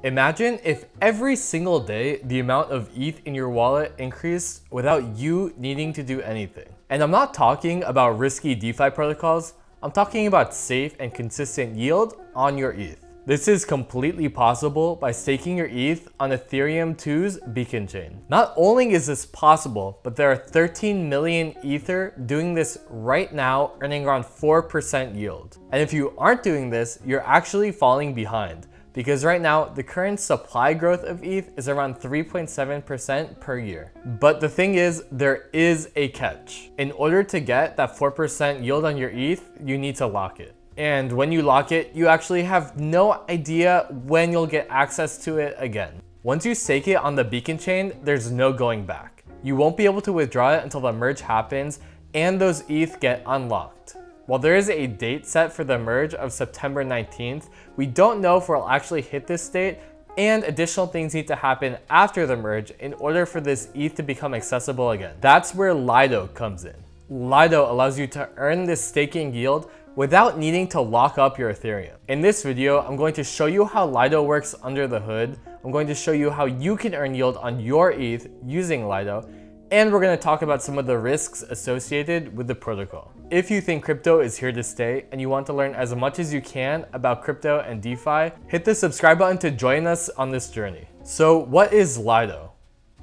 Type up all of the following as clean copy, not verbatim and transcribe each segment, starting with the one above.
Imagine if every single day the amount of ETH in your wallet increased without you needing to do anything. And I'm not talking about risky DeFi protocols, I'm talking about safe and consistent yield on your ETH. This is completely possible by staking your ETH on Ethereum 2's beacon chain. Not only is this possible, but there are 13 million Ether doing this right now, earning around 4% yield. And if you aren't doing this, you're actually falling behind, because right now the current supply growth of ETH is around 3.7% per year. But the thing is, there is a catch. In order to get that 4% yield on your ETH, you need to lock it. And when you lock it, you actually have no idea when you'll get access to it again. Once you stake it on the beacon chain, there's no going back. You won't be able to withdraw it until the merge happens and those ETH get unlocked. While there is a date set for the merge of September 19th, we don't know if we'll actually hit this date, and additional things need to happen after the merge in order for this ETH to become accessible again. That's where Lido comes in. Lido allows you to earn this staking yield without needing to lock up your Ethereum. In this video, I'm going to show you how Lido works under the hood. I'm going to show you how you can earn yield on your ETH using Lido, and we're going to talk about some of the risks associated with the protocol. If you think crypto is here to stay and you want to learn as much as you can about crypto and DeFi, hit the subscribe button to join us on this journey. So what is Lido?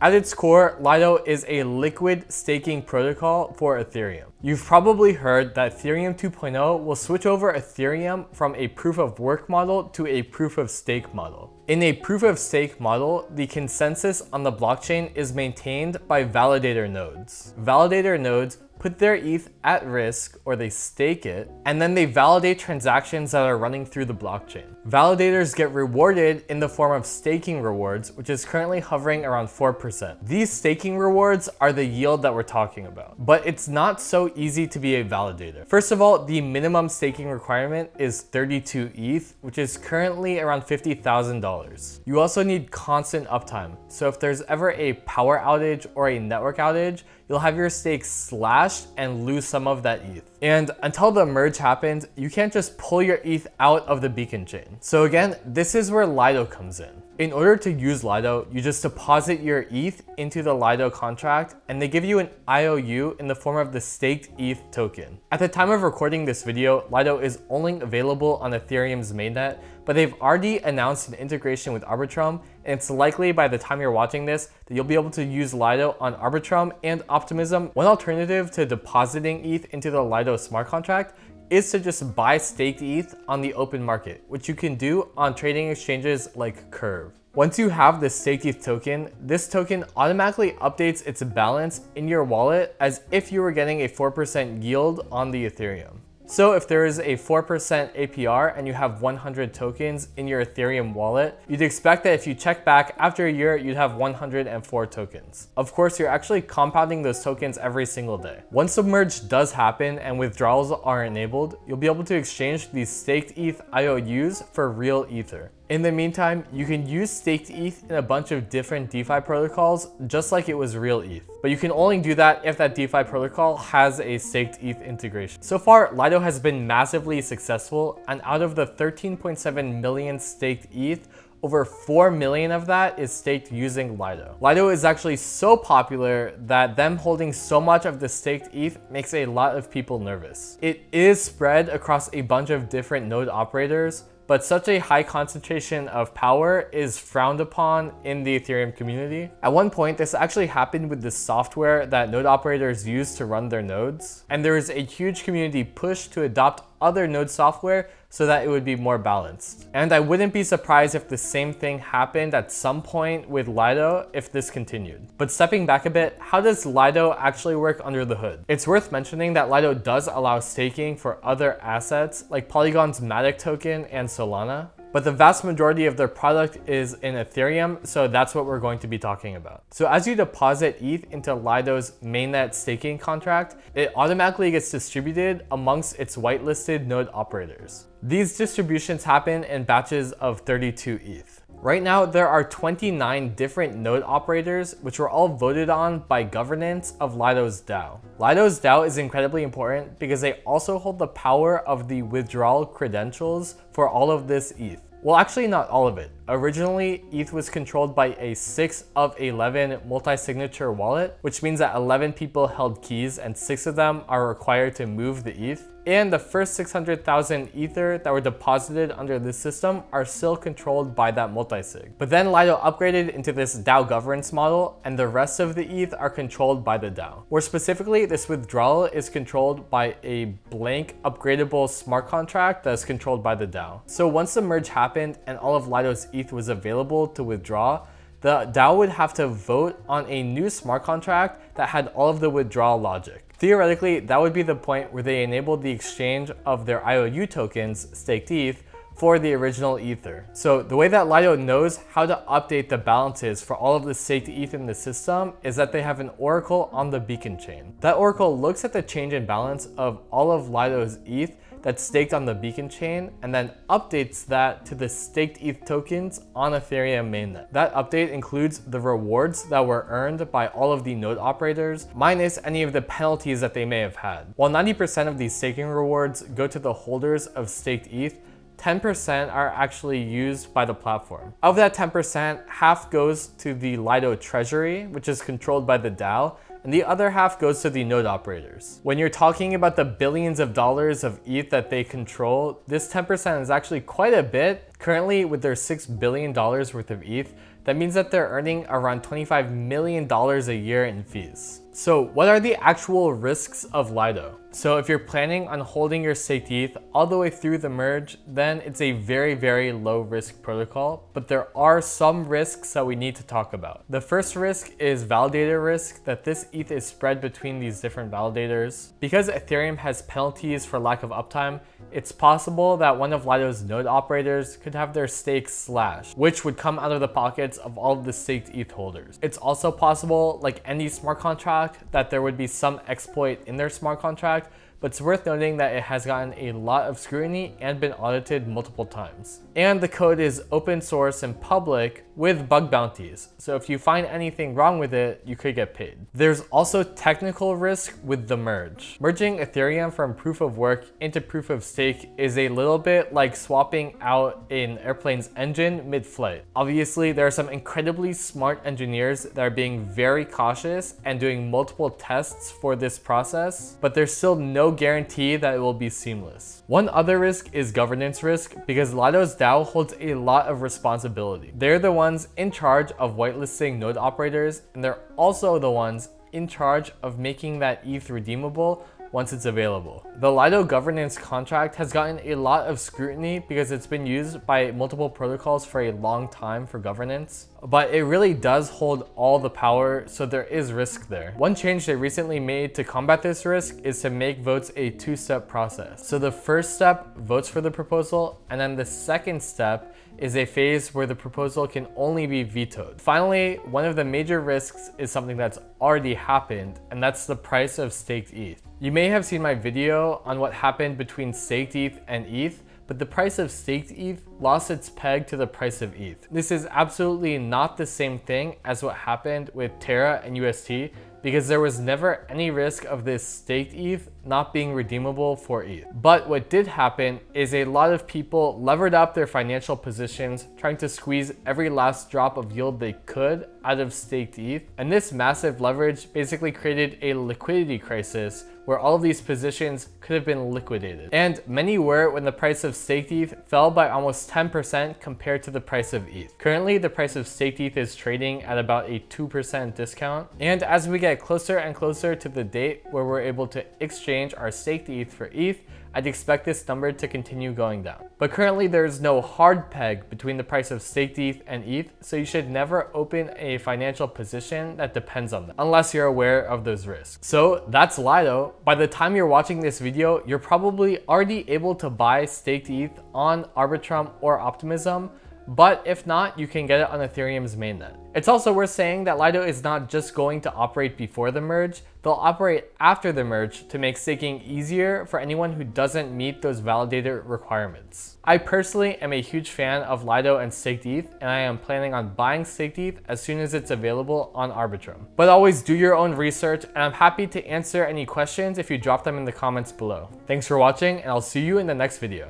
At its core, Lido is a liquid staking protocol for Ethereum. You've probably heard that Ethereum 2.0 will switch over Ethereum from a proof of work model to a proof of stake model. In a proof of stake model, the consensus on the blockchain is maintained by validator nodes. Validator nodes put their ETH at risk, or they stake it, and then they validate transactions that are running through the blockchain. Validators get rewarded in the form of staking rewards, which is currently hovering around 4%. These staking rewards are the yield that we're talking about. But it's not so easy to be a validator. First of all, the minimum staking requirement is 32 ETH, which is currently around $50,000. You also need constant uptime. So if there's ever a power outage or a network outage, you'll have your stake slashed and lose some of that ETH. And until the merge happens, you can't just pull your ETH out of the beacon chain. So again, this is where Lido comes in. In order to use Lido, you just deposit your ETH into the Lido contract, and they give you an IOU in the form of the staked ETH token. At the time of recording this video, Lido is only available on Ethereum's mainnet, but they've already announced an integration with Arbitrum, and it's likely by the time you're watching this that you'll be able to use Lido on Arbitrum and Optimism. One alternative to depositing ETH into the Lido smart contract is to just buy staked ETH on the open market, which you can do on trading exchanges like Curve. Once you have the staked ETH token, this token automatically updates its balance in your wallet as if you were getting a 4% yield on the Ethereum. So if there is a 4% APR and you have 100 tokens in your Ethereum wallet, you'd expect that if you check back after a year, you'd have 104 tokens. Of course, you're actually compounding those tokens every single day. Once the merge does happen and withdrawals are enabled, you'll be able to exchange these staked ETH IOUs for real Ether. In the meantime, you can use staked ETH in a bunch of different DeFi protocols just like it was real ETH. But you can only do that if that DeFi protocol has a staked ETH integration. So far, Lido has been massively successful, and out of the 13.7 million staked ETH, over 4 million of that is staked using Lido. Lido is actually so popular that them holding so much of the staked ETH makes a lot of people nervous. It is spread across a bunch of different node operators, but such a high concentration of power is frowned upon in the Ethereum community. At one point, this actually happened with the software that node operators use to run their nodes, and there is a huge community push to adopt other node software so that it would be more balanced. And I wouldn't be surprised if the same thing happened at some point with Lido if this continued. But stepping back a bit, how does Lido actually work under the hood? It's worth mentioning that Lido does allow staking for other assets like Polygon's Matic token and Solana, but the vast majority of their product is in Ethereum, so that's what we're going to be talking about. So as you deposit ETH into Lido's mainnet staking contract, it automatically gets distributed amongst its whitelisted node operators. These distributions happen in batches of 32 ETH. Right now, there are 29 different node operators, which were all voted on by governance of Lido's DAO. Lido's DAO is incredibly important because they also hold the power of the withdrawal credentials for all of this ETH. Well, actually not all of it. Originally, ETH was controlled by a 6 of 11 multi-signature wallet, which means that 11 people held keys and 6 of them are required to move the ETH. And the first 600,000 Ether that were deposited under this system are still controlled by that multisig. But then Lido upgraded into this DAO governance model, and the rest of the ETH are controlled by the DAO. More specifically, this withdrawal is controlled by a blank upgradable smart contract that is controlled by the DAO. So once the merge happened and all of Lido's ETH was available to withdraw, the DAO would have to vote on a new smart contract that had all of the withdrawal logic. Theoretically, that would be the point where they enabled the exchange of their IOU tokens, staked ETH, for the original Ether. So the way that Lido knows how to update the balances for all of the staked ETH in the system is that they have an oracle on the beacon chain. That oracle looks at the change in balance of all of Lido's ETH that's staked on the beacon chain and then updates that to the staked ETH tokens on Ethereum mainnet. That update includes the rewards that were earned by all of the node operators, minus any of the penalties that they may have had. While 90% of these staking rewards go to the holders of staked ETH, 10% are actually used by the platform. Of that 10%, half goes to the Lido treasury, which is controlled by the DAO, and the other half goes to the node operators. When you're talking about the billions of dollars of ETH that they control, this 10% is actually quite a bit. Currently, with their $6 billion worth of ETH, that means that they're earning around $25 million a year in fees. So what are the actual risks of Lido? So if you're planning on holding your staked ETH all the way through the merge, then it's a very, very low risk protocol, but there are some risks that we need to talk about. The first risk is validator risk, that this ETH is spread between these different validators. Because Ethereum has penalties for lack of uptime, it's possible that one of Lido's node operators could have their stakes slashed, which would come out of the pockets of all of the staked ETH holders. It's also possible, like any smart contract, that there would be some exploit in their smart contract, but it's worth noting that it has gotten a lot of scrutiny and been audited multiple times. And the code is open source and public with bug bounties, so if you find anything wrong with it, you could get paid. There's also technical risk with the merge. Merging Ethereum from proof of work into proof of stake is a little bit like swapping out an airplane's engine mid-flight. Obviously, there are some incredibly smart engineers that are being very cautious and doing multiple tests for this process, but there's still no guarantee that it will be seamless. One other risk is governance risk, because Lido's DAO holds a lot of responsibility. They're the ones in charge of whitelisting node operators, and they're also the ones in charge of making that ETH redeemable once it's available. The Lido governance contract has gotten a lot of scrutiny because it's been used by multiple protocols for a long time for governance, but it really does hold all the power, so there is risk there. One change they recently made to combat this risk is to make votes a two-step process. So the first step votes for the proposal, and then the second step is a phase where the proposal can only be vetoed. Finally, one of the major risks is something that's already happened, and that's the price of staked ETH. You may have seen my video on what happened between staked ETH and ETH, but the price of staked ETH lost its peg to the price of ETH. This is absolutely not the same thing as what happened with Terra and UST, because there was never any risk of this staked ETH not being redeemable for ETH. But what did happen is a lot of people levered up their financial positions, trying to squeeze every last drop of yield they could out of staked ETH. And this massive leverage basically created a liquidity crisis where all of these positions could have been liquidated. And many were when the price of staked ETH fell by almost 10% compared to the price of ETH. Currently, the price of staked ETH is trading at about a 2% discount. And as we get closer and closer to the date where we're able to exchange our staked ETH for ETH, I'd expect this number to continue going down. But currently there's no hard peg between the price of staked ETH and ETH, so you should never open a financial position that depends on them, unless you're aware of those risks. So that's Lido. By the time you're watching this video, you're probably already able to buy staked ETH on Arbitrum or Optimism, but if not, you can get it on Ethereum's mainnet. It's also worth saying that Lido is not just going to operate before the merge, they'll operate after the merge to make staking easier for anyone who doesn't meet those validator requirements. I personally am a huge fan of Lido and staked ETH, and I am planning on buying staked ETH as soon as it's available on Arbitrum. But always do your own research, and I'm happy to answer any questions if you drop them in the comments below. Thanks for watching, and I'll see you in the next video.